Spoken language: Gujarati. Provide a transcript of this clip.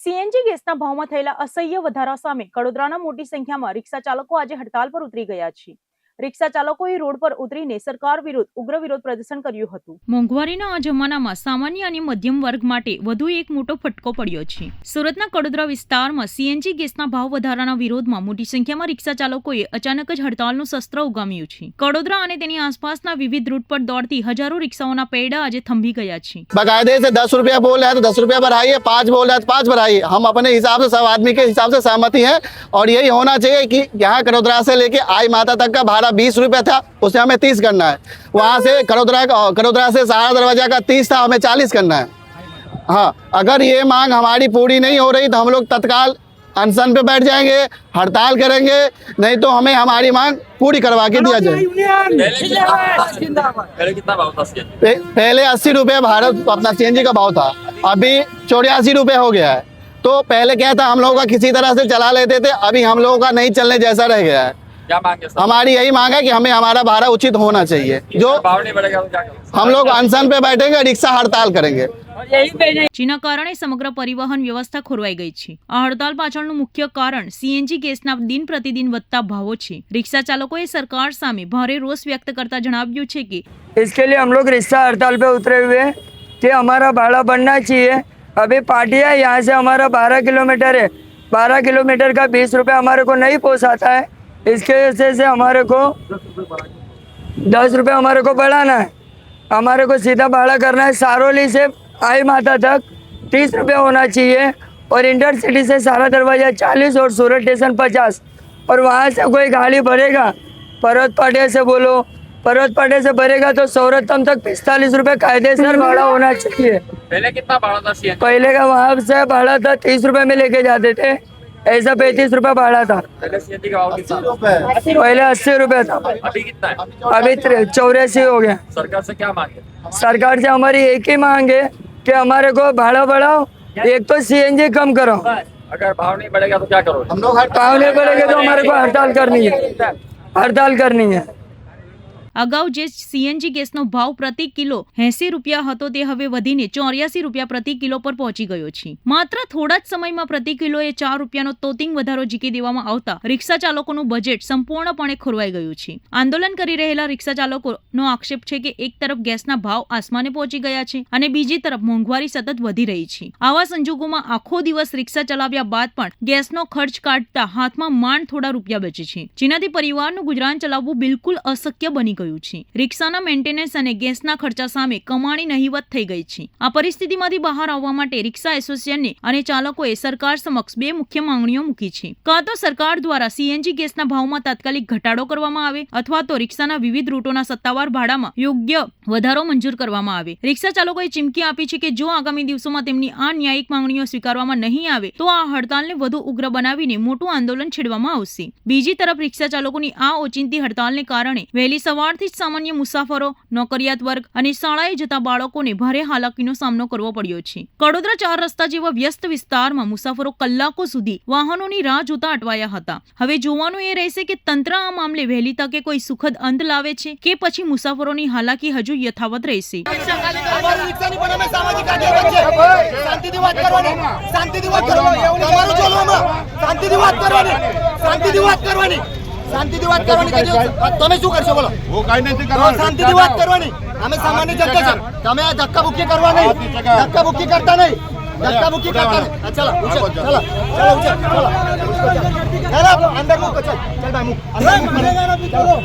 સીએનજી ગેસના ભાવમાં થયેલા અસહ્ય વધારા સામે કડોદરાના મોટી સંખ્યામાં રિક્ષા ચાલકો આજે હડતાલ પર ઉતરી ગયા છે। રિક્ષા ચાલકોએ રોડ પર ઉતરીને સરકાર વિરુદ્ધ ઉગ્ર વિરોધ પ્રદર્શન કર્યું હતું। મોંઘવારીના આ જમાનામાં સામાન્ય અને મધ્યમ વર્ગ માટે વધુ એક મોટો ફટકો પડ્યો છે। સુરતના કડોદરા વિસ્તારમાં સીએનજી ગેસના ભાવ વધારાના વિરોધમાં મોટી સંખ્યામાં રિક્ષા ચાલકોએ અચાનક જ હડતાલનું શસ્ત્ર ઉગામ્યું છે। કડોદરા અને તેની આસપાસના વિવિધ રૂટ પર દોડતી હજારો રિક્ષાઓના પૈડા આજે થંભી ગયા છે। बकायदे से 10 रुपया बोल रहे हैं तो 10 रुपया बढ़ाइए, 5 बोल रहे हैं तो 5 बढ़ाइए। हम अपने हिसाब से सब आदमी के हिसाब से सहमति है और यही होना चाहिए कि यहाँ कड़ोदरा से लेके आई माता तक का भाड़ा 20 रुपया था, उसे हमें 30 करना है। वहाँ से कड़ोदरा से सहारा दरवाजा का 30 था, हमें 40 करना है। हाँ, अगर ये मांग हमारी पूरी नहीं हो रही तो हम लोग तत्काल अनशन पे बैठ जाएंगे, हड़ताल करेंगे, नहीं तो हमें हमारी मांग पूरी करवा के दिया जाए। पहले कितना भाव था सीएनजी? पहले 80 रुपये भारत अपना सीएनजी का भाव था, अभी 84 रुपये हो गया है। तो पहले क्या था, हम लोगों का किसी तरह से चला लेते थे, अभी हम लोगों का नहीं चलने जैसा रह गया है। क्या मांग है? हमारी यही मांग है कि हमें हमारा भाड़ा उचित होना चाहिए। जो भाव नहीं बढ़ेगा तो क्या करेंगे? हम लोग अनशन पे बैठेंगे, रिक्शा हड़ताल करेंगे। જેના કારણે સમગ્ર પરિવહન વ્યવસ્થા ખોરવાઈ ગઈ છે। આ હડતાલ પાછળનું મુખ્ય કારણ સીએનજી ગેસના દિન પ્રતિદિન વધતા ભાવો છે। રિક્ષા ચાલકોએ સરકાર સામે ભારે રોષ વ્યક્ત કરતા જણાવ્યું છે કે इसके लिए हम लोग रिक्शा हड़ताल पे उतरे हुए हैं कि हमारा भाड़ा बढ़ना चाहिए। अभी पाटिया यहाँ से हमारा 12 किलोमीटर है, 12 किलोमीटर का 20 रुपये हमारे को नहीं पोसाता है। इसके वजह से हमारे को 10 रुपये हमारे को बढ़ाना है। हमारे को सीधा भाड़ा करना है। सारोली से आई माता तक 30 रुपये होना चाहिए और इंटरसिटी से सारा दरवाजा 40 और सूरत स्टेशन 50। और वहाँ से कोई गाड़ी भरेगा पर्वत पाटिया से बोलो, पर्वत पाटिया से भरेगा तो सौरतम तक 45 रुपये कायदेसर भाड़ा होना चाहिए। पहले कितना भाड़ा था सीएनजी? पहले का वहाँ से भाड़ा था 30 रुपये में लेके जाते थे, ऐसा 35 रुपये भाड़ा था। पहले सीएनजी का भाव कितना? पहले 80 रुपये था, अभी कितना है? अभी 84 हो गया। सरकार से क्या मांगे? सरकार से हमारी एक ही मांग है कि हमारे को भाड़ा बढ़ाओ, एक तो सीएनजी कम करो। अगर भाव नहीं बढ़ेगा तो क्या करोगे? हम लोग भाव नहीं बढ़ेगा तो हमारे को हड़ताल करनी है, हड़ताल करनी है। અગાઉ જે સીએનજી ગેસનો ભાવ પ્રતિ કિલો 80 રૂપિયા હતો તે હવે વધીને 84 રૂપિયા પ્રતિ કિલો પર પહોંચી ગયો છે। માત્ર થોડા જ સમયમાં પ્રતિ કિલોએ 4 રૂપિયાનો તોતિંગ વધારો ઝીકી દેવામાં આવતા રિક્ષા ચાલકોનું બજેટ સંપૂર્ણપણે ખોરવાઈ ગયું છે। આંદોલન કરી રહેલા રિક્ષા ચાલકોનો આક્ષેપ છે કે એક તરફ ગેસના ભાવ આસમાને પહોંચી ગયા છે અને બીજી તરફ મોંઘવારી સતત વધી રહી છે। આવા સંજોગોમાં આખો દિવસ રિક્ષા ચલાવ્યા બાદ પણ ગેસનો ખર્ચ કાઢતા હાથમાં માંડ થોડા રૂપિયા બચે છે, જેનાથી પરિવારનું ગુજરાન ચલાવવું બિલકુલ અશક્ય બની ગયું છે। રિક્ષાના મેન્ટેનન્સ અને ગેસના ખર્ચા સામે કમાણી નહીવત થઈ ગઈ છે। આ પરિસ્થિતિમાંથી બહાર આવવા માટે રિક્ષા એસોસિએશને અને ચાલકોએ સરકાર સમક્ષ બે મુખ્ય માંગણીઓ મૂકી છે। કાં તો સરકાર દ્વારા સીએનજી ગેસના ભાવમાં તાત્કાલિક ઘટાડો કરવામાં આવે અથવા તો રિક્ષાના વિવિધ રૂટોના સત્તાવાર ભાડામાં યોગ્ય વધારો મંજૂર કરવામાં આવે। રિક્ષા ચાલકોએ ચીમકી આપી છે કે જો આગામી દિવસોમાં તેમની આ ન્યાયિક માંગણીઓ સ્વીકારવામાં નહીં આવે તો આ હડતાલને વધુ ઉગ્ર બનાવીને મોટું આંદોલન છેડવામાં આવશે। બીજી તરફ રિક્ષા ચાલકોની આ ઓચિંતી હડતાલને કારણે વહેલી સવારથી સામાન્ય મુસાફરો, નોકરિયાત વર્ગ અને શાળાએ જતા બાળકોને ભારે હાલાકીનો સામનો કરવો પડ્યો છે। કડોદરા 4 રસ્તા જેવા વ્યસ્ત વિસ્તારમાં મુસાફરો કલાકો સુધી વાહનોની રાહ જોતા અટવાયા હતા। હવે જોવાનું એ રહેશે કે તંત્ર આ મામલે વહેલી તકે કોઈ સુખદ અંત લાવે છે કે પછી મુસાફરોની હાલાકી હજુ યથાવત રહેશે। શાંતિથી વાત કરવાની તમે શું કરશો બોલો? वो काई नहीं करवा, શાંતિથી વાત કરવાની। અમે સામાન્ય જનતા છે, તમે આ ધક્કાબુક્કી કરવા નહીં, ધક્કાબુક્કી કરતા નહીં, ધક્કાબુક્કી કરતા નહીં। ચલો ચલો ચલો ચલો ચલો ચલો અંદર મૂકો, ચલ ચલ ભાઈ મૂક અંદર મૂક।